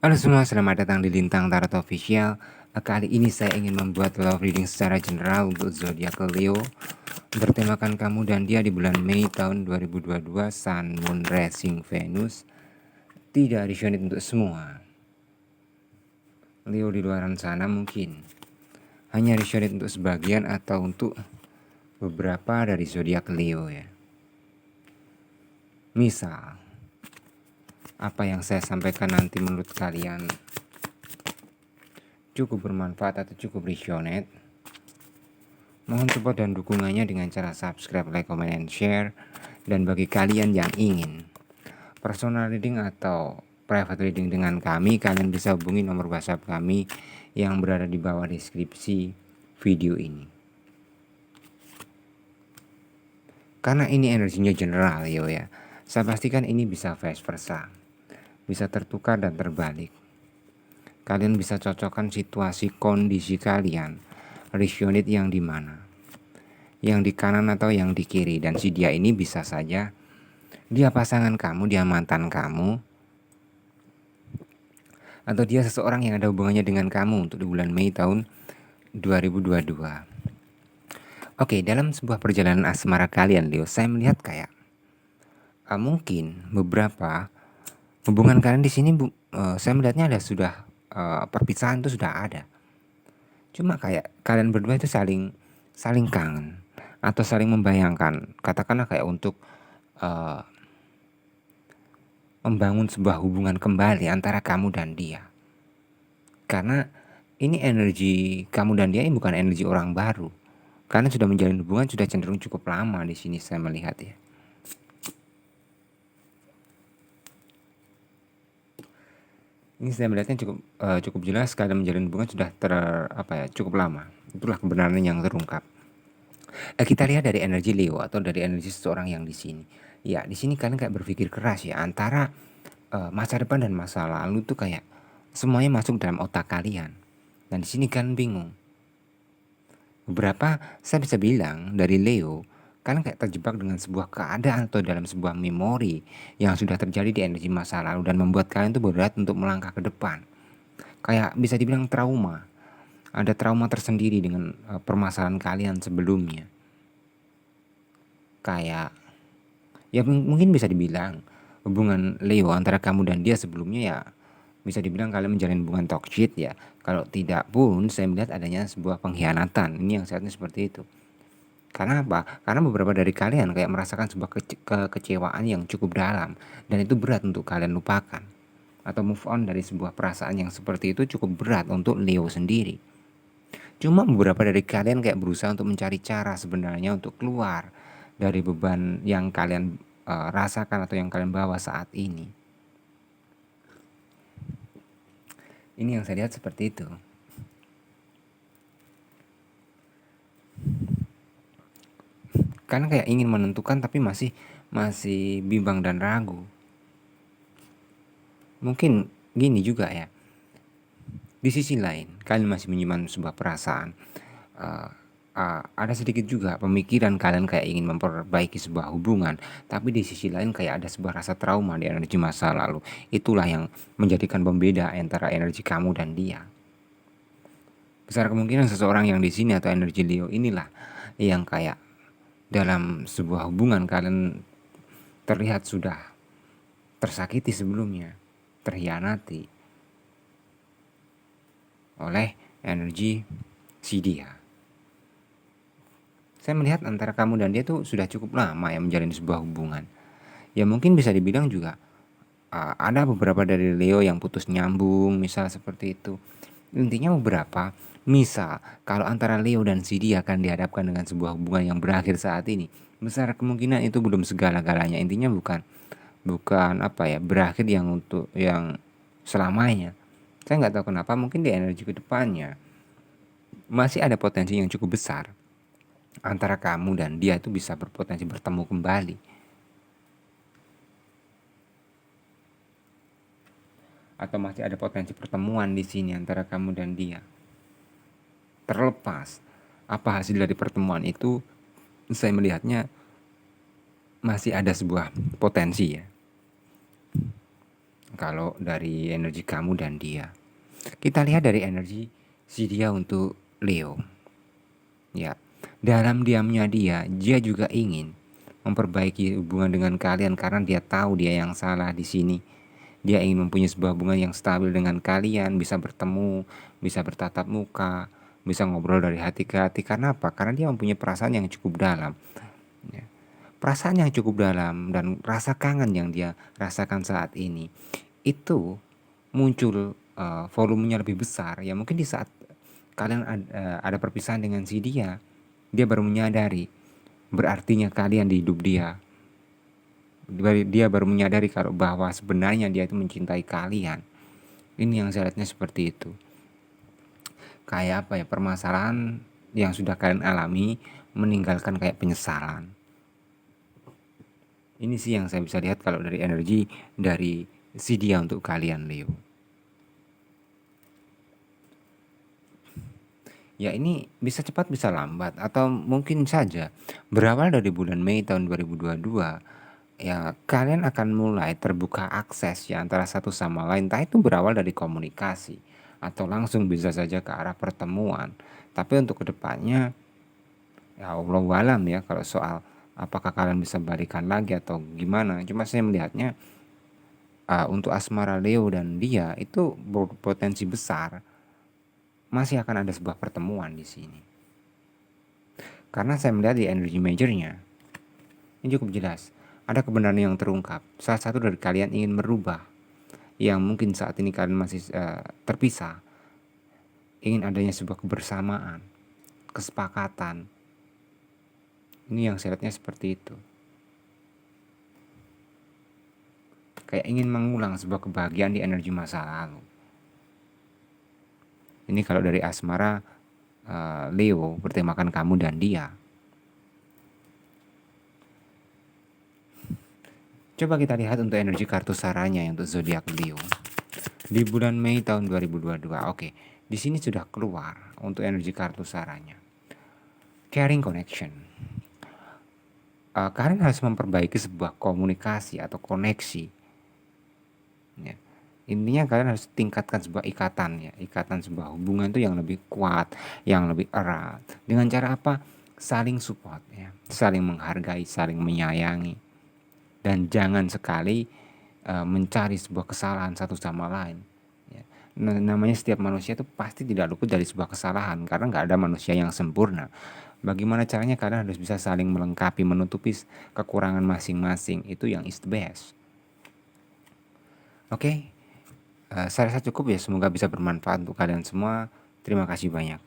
Halo semua, selamat datang di Lintang Tarot Official. Kali ini saya ingin membuat love reading secara general untuk zodiak Leo, bertemakan kamu dan dia di bulan Mei tahun 2022. Sun, Moon, Rising, Venus. Tidak resonate untuk semua. Leo di luar sana mungkin hanya resonate untuk sebagian atau untuk beberapa dari zodiak Leo ya. Misal, apa yang saya sampaikan nanti menurut kalian cukup bermanfaat atau cukup resonate, mohon support dan dukungannya dengan cara subscribe, like, comment, and share. Dan bagi kalian yang ingin personal reading atau private reading dengan kami, kalian bisa hubungi nomor WhatsApp kami yang berada di bawah deskripsi video ini. Karena ini energinya general ya, saya pastikan ini bisa vice versa, bisa tertukar dan terbalik. Kalian bisa cocokkan situasi kondisi kalian, resonate yang di mana, yang di kanan atau yang di kiri. Dan si dia ini bisa saja dia pasangan kamu, dia mantan kamu, atau dia seseorang yang ada hubungannya dengan kamu untuk di bulan Mei tahun 2022. Oke, dalam sebuah perjalanan asmara kalian Leo, saya melihat kayak mungkin beberapa hubungan kalian di sini saya melihatnya ada sudah perpisahan itu sudah ada. Cuma kayak kalian berdua itu saling kangen atau saling membayangkan, katakanlah kayak untuk membangun sebuah hubungan kembali antara kamu dan dia. Karena ini energi kamu dan dia ini bukan energi orang baru. Karena sudah menjalin hubungan sudah cenderung cukup lama di sini saya melihat ya. Ini saya melihatnya cukup jelas kalian menjalin hubungan sudah cukup lama. Itulah kebenaran yang terungkap. Kita lihat dari energi Leo atau dari energi seseorang yang di sini. Ya, di sini kalian kayak berpikir keras ya, antara masa depan dan masa lalu tuh kayak semuanya masuk dalam otak kalian. Dan di sini kalian bingung. Beberapa saya bisa bilang dari Leo, kalian kayak terjebak dengan sebuah keadaan atau dalam sebuah memori yang sudah terjadi di energi masa lalu dan membuat kalian tuh berat untuk melangkah ke depan. Kayak bisa dibilang trauma. Ada trauma tersendiri dengan permasalahan kalian sebelumnya. Kayak ya mungkin bisa dibilang hubungan Leo antara kamu dan dia sebelumnya ya bisa dibilang kalian menjalin hubungan toxic ya. Kalau tidak pun saya melihat adanya sebuah pengkhianatan. Ini yang saatnya seperti itu. Karena apa? Karena beberapa dari kalian kayak merasakan sebuah kekecewaan yang cukup dalam dan itu berat untuk kalian lupakan. Atau move on dari sebuah perasaan yang seperti itu cukup berat untuk Leo sendiri. Cuma beberapa dari kalian kayak berusaha untuk mencari cara sebenarnya untuk keluar dari beban yang kalian rasakan atau yang kalian bawa saat ini. Ini yang saya lihat seperti itu. Karena kayak ingin menentukan tapi masih bimbang dan ragu. Mungkin gini juga ya. Di sisi lain, kalian masih menyimpan sebuah perasaan. Ada sedikit juga pemikiran kalian kayak ingin memperbaiki sebuah hubungan, tapi di sisi lain kayak ada sebuah rasa trauma di energi masa lalu. Itulah yang menjadikan pembeda antara energi kamu dan dia. Besar kemungkinan seseorang yang di sini atau energi Leo inilah yang kayak dalam sebuah hubungan kalian terlihat sudah tersakiti sebelumnya, terhianati oleh energi si dia. Saya melihat antara kamu dan dia tuh sudah cukup lama ya menjalin sebuah hubungan. Ya mungkin bisa dibilang juga ada beberapa dari Leo yang putus nyambung, misal seperti itu. Intinya beberapa, misal kalau antara Leo dan si dia akan dihadapkan dengan sebuah hubungan yang berakhir saat ini, besar kemungkinan itu belum segala-galanya. Intinya bukan berakhir yang untuk yang selamanya. Saya nggak tahu kenapa, mungkin di energi kedepannya masih ada potensi yang cukup besar antara kamu dan dia itu bisa berpotensi bertemu kembali. Atau masih ada potensi pertemuan di sini antara kamu dan dia. Terlepas apa hasil dari pertemuan itu, saya melihatnya masih ada sebuah potensi ya. kalau dari energi kamu dan dia. Kita lihat dari energi si dia untuk Leo. Ya, dalam diamnya dia juga ingin memperbaiki hubungan dengan kalian karena dia tahu dia yang salah di sini. Dia ingin mempunyai sebuah hubungan yang stabil dengan kalian, bisa bertemu, bisa bertatap muka, bisa ngobrol dari hati ke hati. Karena apa? Karena dia mempunyai perasaan yang cukup dalam. Ya. Perasaan yang cukup dalam dan rasa kangen yang dia rasakan saat ini itu muncul volumenya lebih besar. Ya mungkin di saat kalian ada perpisahan dengan si dia baru menyadari berartinya kalian di hidup dia. Dia baru menyadari kalau bahwa sebenarnya dia itu mencintai kalian. Ini yang saya lihatnya seperti itu. Kayak apa ya, permasalahan yang sudah kalian alami meninggalkan kayak penyesalan. Ini sih yang saya bisa lihat kalau dari energi dari si dia untuk kalian Leo. Ya ini bisa cepat bisa lambat atau mungkin saja berawal dari bulan Mei tahun 2022. Ya kalian akan mulai terbuka akses ya antara satu sama lain. Entah itu berawal dari komunikasi atau langsung bisa saja ke arah pertemuan. Tapi untuk kedepannya ya Allah alam ya, kalau soal apakah kalian bisa balikan lagi atau gimana. Cuma saya melihatnya untuk asmara Leo dan dia itu berpotensi besar masih akan ada sebuah pertemuan di sini. Karena saya melihat di energi majornya ini cukup jelas. Ada kebenaran yang terungkap. Salah satu dari kalian ingin merubah yang mungkin saat ini kalian masih terpisah. Ingin adanya sebuah kebersamaan, kesepakatan. Ini yang saya lihatnya seperti itu. Kayak ingin mengulang sebuah kebahagiaan di energi masa lalu. Ini kalau dari asmara Leo bertemakan kamu dan dia. Coba kita lihat untuk energi kartu saranya untuk zodiak Leo di bulan Mei tahun 2022. Oke, di sini sudah keluar untuk energi kartu saranya. Caring connection. Kalian harus memperbaiki sebuah komunikasi atau koneksi. Ya. Intinya kalian harus tingkatkan sebuah ikatan ya, ikatan sebuah hubungan itu yang lebih kuat, yang lebih erat. Dengan cara apa? Saling support ya, saling menghargai, saling menyayangi. Dan jangan sekali mencari sebuah kesalahan satu sama lain. Ya. Namanya setiap manusia itu pasti tidak luput dari sebuah kesalahan karena nggak ada manusia yang sempurna. Bagaimana caranya kalian harus bisa saling melengkapi, menutupi kekurangan masing-masing. Itu yang is the best. Oke, saya rasa cukup ya. Semoga bisa bermanfaat untuk kalian semua. Terima kasih banyak.